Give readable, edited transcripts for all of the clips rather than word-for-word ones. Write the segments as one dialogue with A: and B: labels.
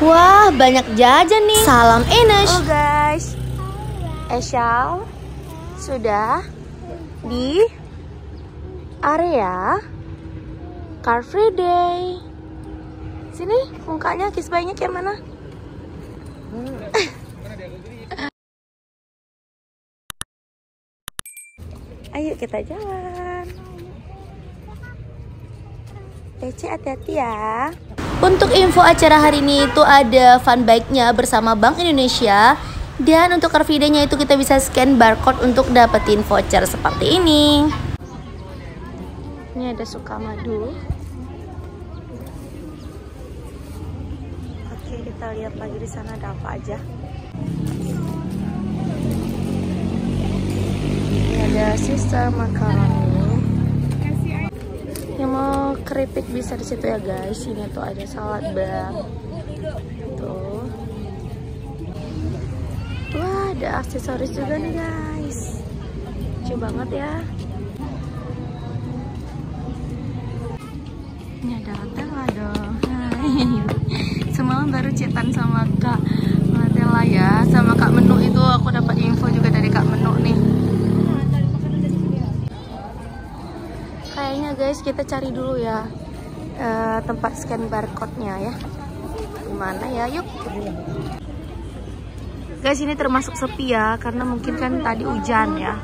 A: Wah, banyak jajan nih. Salam Enes.
B: Halo guys, Eshal sudah di area Car Free Day. Sini mukanya kisbainya kayak mana? Ayo kita jalan. Ece hati-hati ya.
A: Untuk info acara hari ini itu ada fun bike-nya bersama Bank Indonesia. Dan untuk Car Free Day-nya itu kita bisa scan barcode untuk dapetin voucher seperti ini.
B: Ini ada Sukamadu. Oke, kita lihat lagi di sana ada apa aja. Ini ada Sister Macaroni. Yang mau keripik bisa di situ ya guys. Ini tuh ada salad bang. Tuh. Wah, ada aksesoris juga nih guys. Lucu banget ya. Ini ada Latela dong. Hai. Semalam baru chatan sama Kak Latela ya. Sama Kak Menu itu aku dapat info juga dari Kak Menu nih. Kayaknya guys kita cari dulu ya tempat scan barcode-nya ya. Gimana ya? Yuk. Guys, ini termasuk sepi ya karena mungkin kan tadi hujan ya.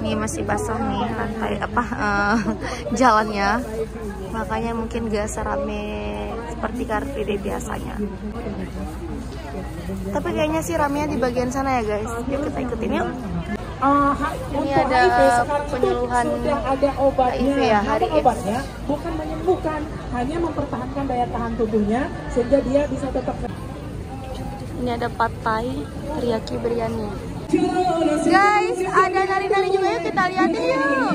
B: Ini masih basah nih lantai jalannya. Makanya mungkin gak serame seperti Car Free Day biasanya. Tapi kayaknya sih ramenya di bagian sana ya guys. Yuk kita ikutin yuk. Ini ada penyuluhan HIV ya, hari
C: obatnya bukan menyembuhkan, hanya mempertahankan daya tahan tubuhnya sehingga dia bisa tetap.
B: Ini ada pad thai, teriyaki biryani. Guys, ada nari-nari juga yuk kita liatin yuk.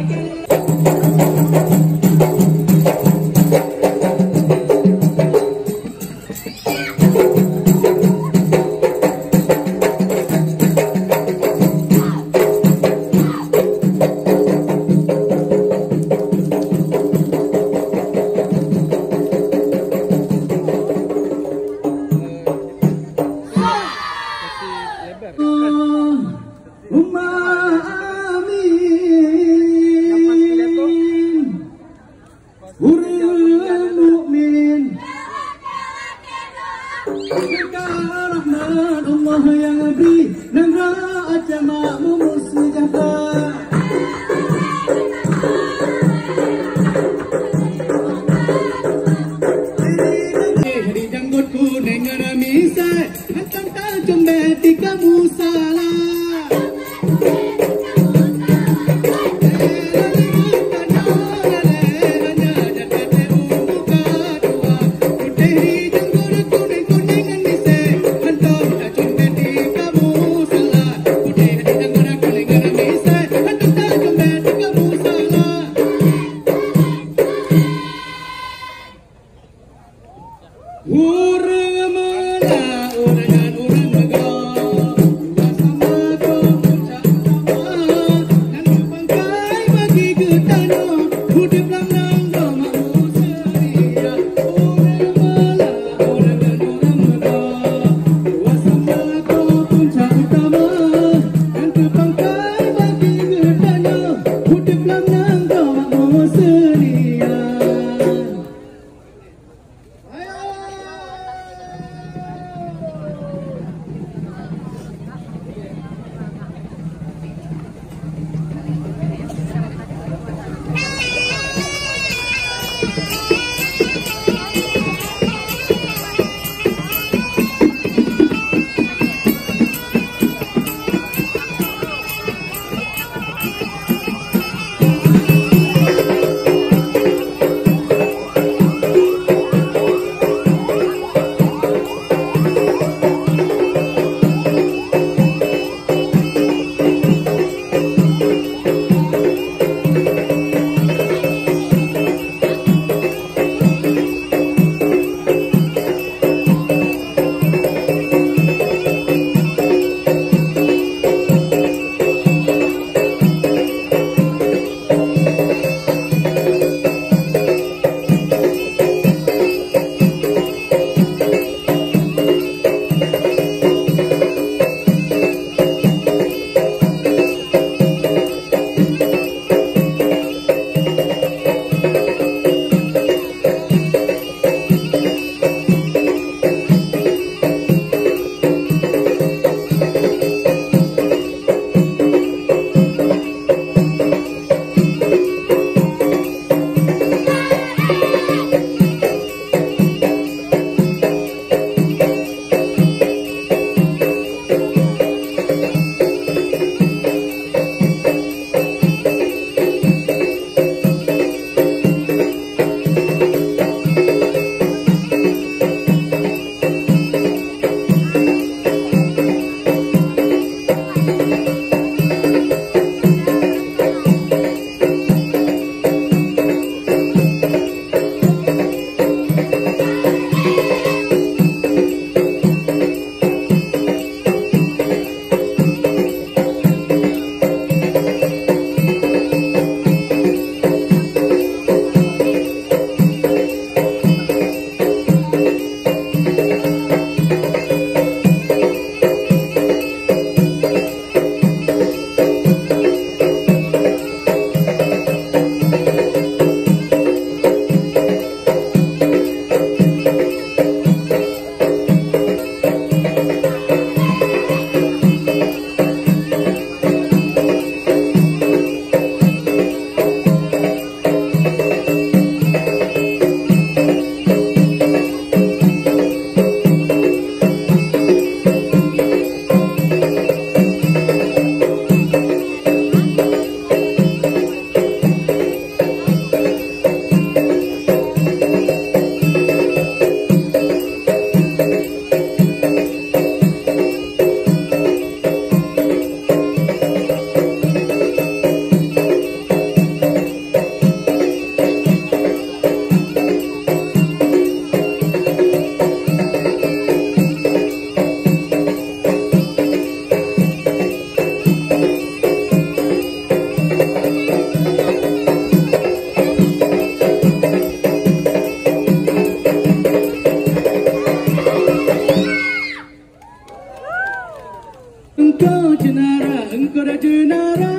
D: kora jenara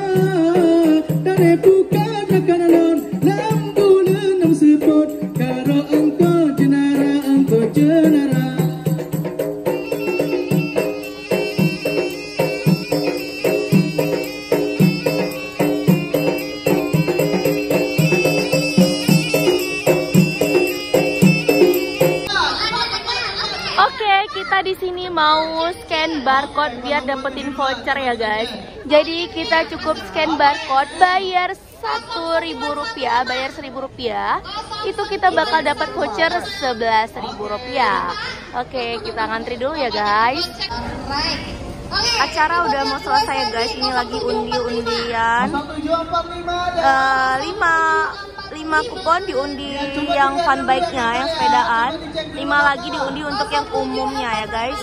D: dare buka kanan lambulan nam sepot karo angko jenara
B: kita di sini mau scan barcode biar dapetin voucher ya guys. Jadi kita cukup scan barcode, bayar Rp1.000, bayar Rp1.000, itu kita bakal dapat voucher Rp11.000. Oke, kita ngantri dulu ya guys. Acara udah mau selesai ya guys. Ini lagi undi-undian. 5 kupon diundi yang fun bike-nya, yang sepedaan. 5 lagi diundi untuk yang umumnya ya guys.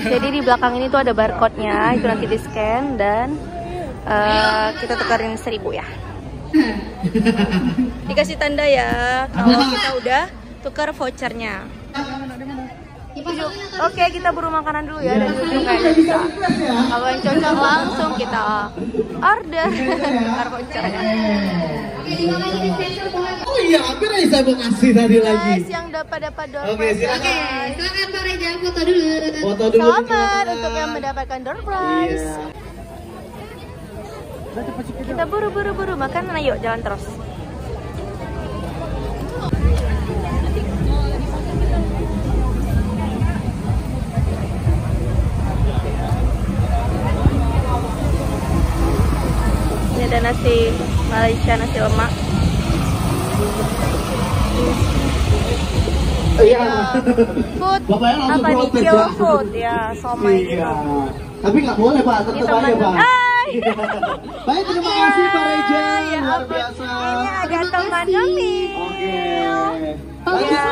B: Jadi di belakang ini tuh ada barcode-nya, itu nanti di scan dan kita tukarin 1.000 ya. Dikasih tanda ya kalau kita udah tukar vouchernya. Oke, kita buru makanan dulu ya, dari ujung kayaknya bisa. Kalau yang cocok langsung kita order vouchernya.
D: Oh iya, hampir saya mau kasih tadi lagi.
B: Guys, yang dapat door
D: Oke,
B: prize.
E: Silakan Pak Reja foto dulu.
D: Foto dulu.
B: Selamat untuk yang mendapatkan door prize.
D: Iya.
B: Kita buru makanan, ayo jalan terus. Ini ada nasi Malaysia, nasi lemak.
D: Iya.
B: Food
D: Bapaknya langsung
B: apa nih?
D: protes,
B: Kill
D: Pak.
B: food ya, somai gitu.
D: Iya. Tapi nggak boleh Pak, tetap aja Pak. Baik, terima kasih Pak Reja.
B: Ya
D: Luar
B: ampun.
D: biasa.
B: Ini ada teman kami.
D: Oke.
B: Ya.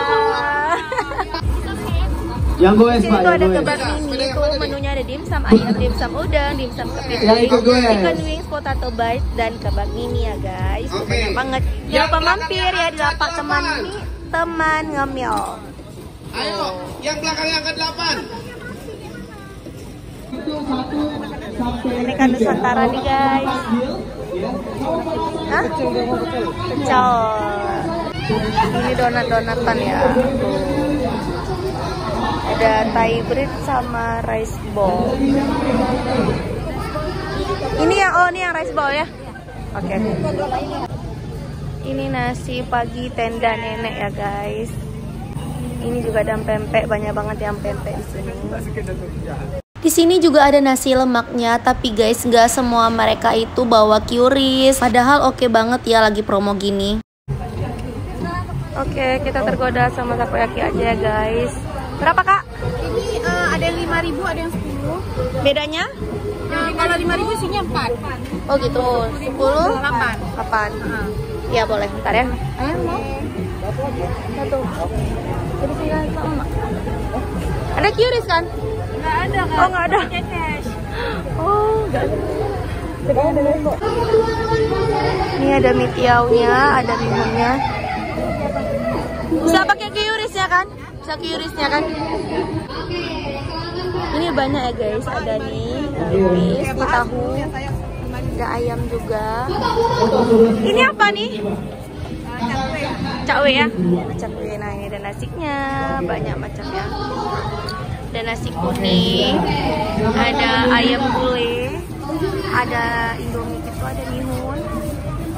D: Yang goes
B: Di
D: Pak,
B: situ
D: yang
B: ada
D: goes.
B: kebab mini, itu menunya ada dimsum ayam, dimsum udang, dimsum kepiting,
D: Yang ikut goes.
B: chicken wings, potato bites, dan kebab mini ya guys. Banyak banget. Jangan lupa mampir ya di lapak teman ngemil.
F: Ayo, yang belakangnya angkat 8.
B: Ini kan Nusantara nih guys. Hah? Pecel. Ini donat-donatan ya. Ada Thai bread sama rice bowl. Ini yang rice bowl ya. Oke. Ini nasi pagi tenda nenek ya guys. Ini juga ada pempek, banyak banget yang pempek di sini.
A: Di sini juga ada nasi lemaknya, tapi guys nggak semua mereka itu bawa QRIS. Padahal oke banget ya lagi promo gini.
B: Oke, kita tergoda sama takoyaki aja ya guys. Berapa kak?
E: Ini ada yang 5.000, ada yang 10.
B: Bedanya?
E: Kalau 5.000 isinya 4.
B: Oh gitu, 10?
E: 8.
B: 8. Iya boleh, bentar ya.
E: Ayo mau?
B: Satu. Jadi tinggal sama. Ada QRIS kan?
E: Nggak ada kan?
B: Oh nggak ada.
E: Cash.
B: Oh nggak ada. Ini ada mie tiaunya, ada bihunnya. Bisa pakai QRIS-nya kan? Bisa QRIS-nya kan? Ini banyak ya guys, ada nih QRIS, ini tahu, ada ayam juga. Ini apa nih? Cakwe ya? Cakwe. Nah ini ada nasinya, banyak macamnya. Ada nasi kuning, ada ayam gulai, ada indomie gitu, ada mihun,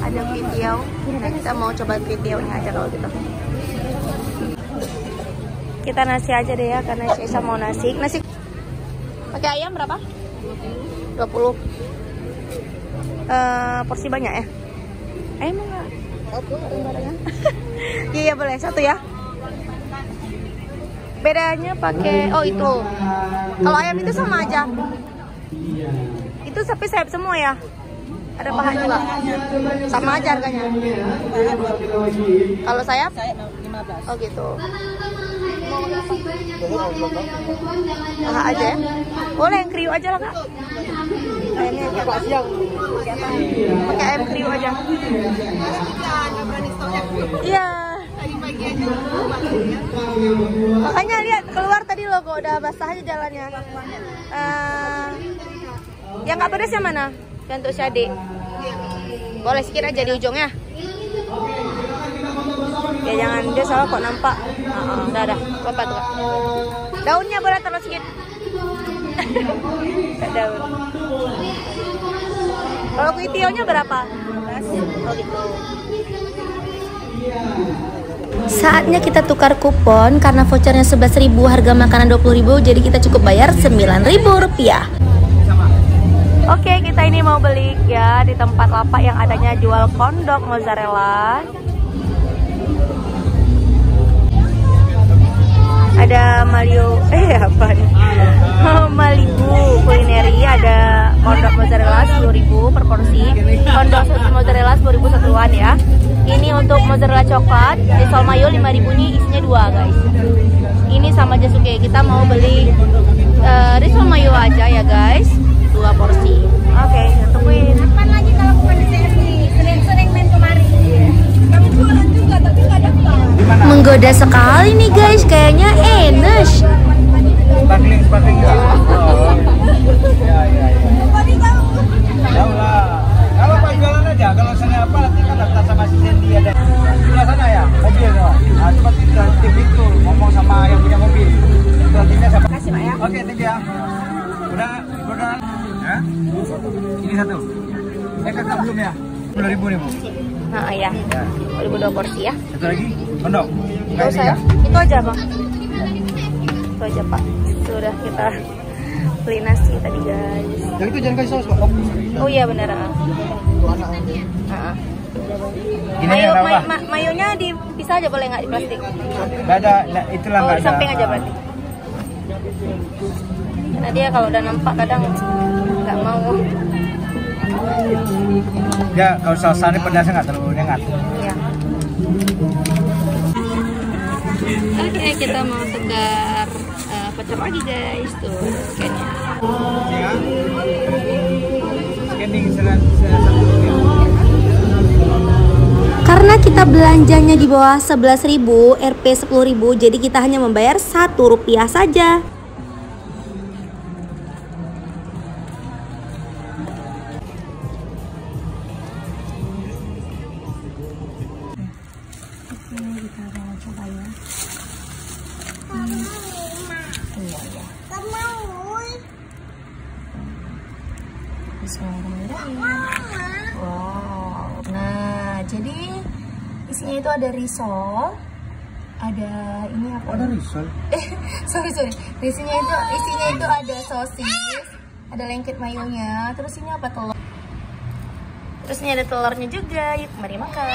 B: ada pitiau. Nah kita mau coba pitiaunya aja kalau gitu. Kita nasi aja deh ya, karena Sisa mau nasi. Nasi pakai ayam berapa? 20. Porsi banyak ya? Ayam enggak? Iya boleh, satu ya. Bedanya pakai itu. Kalau ayam itu sama aja. Itu sapi sayap semua ya? Ada paha juga? Sama aja harganya. Kalau sayap? 15. Oh gitu. Paha aja ya? Boleh yang kriuk aja lah kak. Ayamnya pakai ayam kriuk aja. Iya. Makanya lihat keluar tadi loh kok udah basah aja jalannya. Yang nggak pedes yang mana? Yang untuk Syade. Boleh sedikit aja di ujungnya. Ya jangan dia salah kok nampak. Udah. Apa tuh? Daunnya boleh taruh sedikit. Daun. Kalau kuitiaunya berapa? Oh gitu.
A: Saatnya kita tukar kupon karena vouchernya 11.000, harga makanan 20.000, jadi kita cukup bayar 9.000 rupiah.
B: Oke, kita ini mau beli ya di tempat lapak yang adanya jual kondok mozzarella. Ada Malibu kulineri, ada kondok mozzarella 10.000 per porsi. Kondok mozzarella 10.000 satuan ya. Ini untuk mozzarella coklat, risol mayo 5.000 ini isinya 2 guys. Ini sama Jasuke, kita mau beli risol mayo aja ya guys, 2 porsi. Oke, tungguin.
E: Kapan lagi kalau bukan di sini? Sering-sering main kemari. Kami jualan juga tapi nggak dapat.
A: Menggoda sekali nih guys, kayaknya enak.
F: Sparkling ya. Jauh lah. Kalau Pak jalan aja, kalau sana apa nanti kan daftar sama si Sandy ada. Sebelah sana ya, mobil no. Nah, coba kita tim itu ngomong sama yang punya mobil. Itu timnya siapa?
E: Kasih Pak ya.
F: Oke, thank you ya. Udah. Ya? Ini satu. Kakak belum ya? 10.000 nih, Bu.
B: Nah, ya. 2002 porsi ya.
F: Satu lagi, kondok.
B: Itu saya. Itu aja, Bang. Itu aja, Pak. Sudah kita beli nasi tadi, guys.
D: Yang itu jangan kasih saus, Pak.
B: Oh iya benar. Mayonya dipisah aja boleh nggak di plastik?
F: Nggak ada, itulah nggak
B: di
F: ada.
B: samping aja berarti. Nah dia kalau udah nampak kadang nggak mau.
F: Ya kalau sausnya pedasnya nggak terlalu nyengat.
B: Iya. Oke, kita mau tukar voucher lagi guys tuh kayaknya.
F: Ya. Scanning satu.
A: Karena kita belanjanya di bawah 11.000, Rp 10.000, jadi kita hanya membayar Rp1 saja.
B: Wow. Nah, jadi isinya itu ada risol, ada ini apa?
F: Ada risol.
B: sorry. Isinya itu ada sosis, ada lengket mayonya, terus ini apa telur. Terus ini ada telurnya juga. Yuk, mari makan.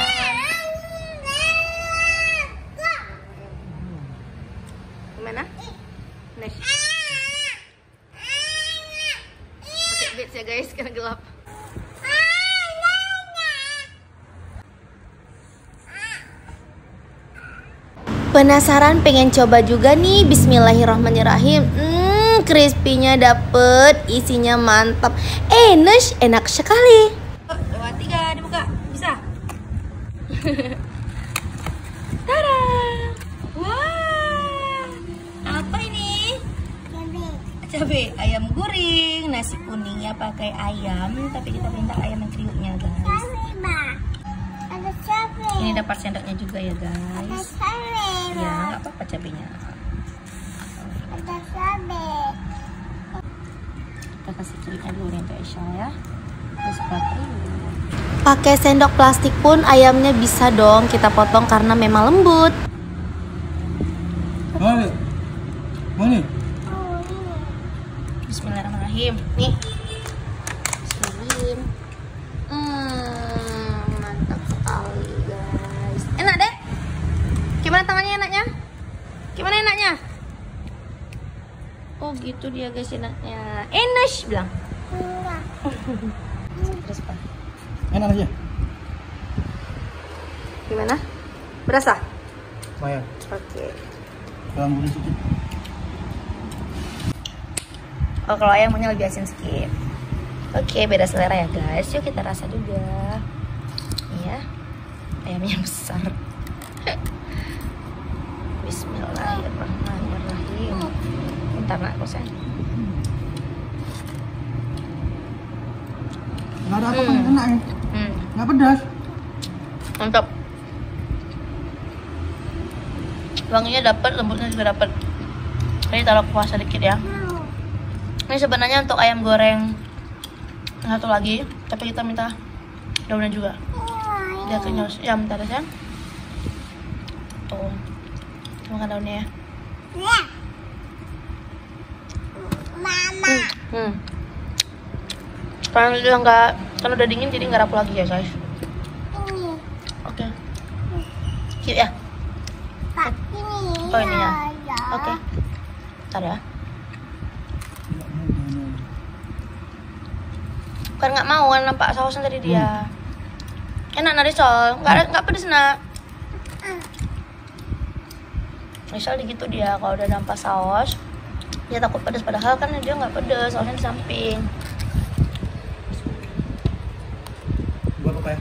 B: Gimana? Nih. Pakai beats ya guys, karena gelap.
A: Penasaran pengen coba juga nih. Bismillahirrahmanirrahim. Crispy-nya dapet, isinya mantap, enak sekali.
B: 2, 3 dibuka, bisa. Tada! Wah, apa ini? Cabai, ayam goreng, nasi kuningnya pakai ayam, tapi kita minta ayam yang kriuknya guys. Ini dapat sendoknya juga ya guys. Ya nggak apa-apa cabenya. Kita kasih kriuknya dulu nih Aisyah ya. Terus
A: Pakai sendok plastik pun ayamnya bisa dong kita potong karena memang lembut.
F: Boleh.
B: Bismillahirrahmanirrahim. Nih. Bismillahirrahmanirrahim. Mantap sekali guys. Enak deh. Gimana tangannya enaknya? Gimana enaknya? Oh gitu dia guys enaknya. Enak bilang. Terus Pak.
F: Enak aja.
B: Gimana? Berasa?
F: Lumayan.
B: Oke.
F: Kurang gula sedikit.
B: Oh kalau ayam punya lebih asin sedikit. Oke, beda selera ya guys. Yuk kita rasa juga. Iya. Ayamnya besar. Bismillahirrahmanirrahim. Bentar nak, kosen.
F: Nggak ada apa-apa yang kena ya? Nggak pedas?
B: Mantap. Wanginya dapat, lembutnya juga dapat. Ini taruh kuah sedikit ya. Ini sebenarnya untuk ayam goreng satu lagi, tapi kita minta daunnya juga. Dia kenyos. Ya, bentar ya. Tuh. Makan daunnya ya. Kalau udah dingin jadi nggak rapuh lagi ya guys. Oke. Cute ya. Oh ini ya. Oke. Bentar ya. Bukan nggak mau kan nampak sausnya dari dia. Enak nari Sol. Nggak pedes nak. Misal gitu dia kalau udah nampak saus dia takut pedas, padahal kan dia nggak pedas, sausnya di samping.
D: Buat apa ya?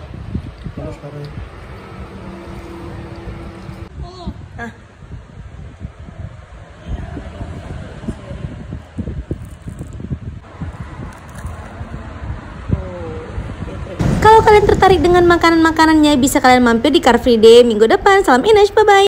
D: Terus baru.
B: Nah.
A: Kalau kalian tertarik dengan makanan-makanannya, bisa kalian mampir di Car Free Day minggu depan. Salam Ines, bye-bye.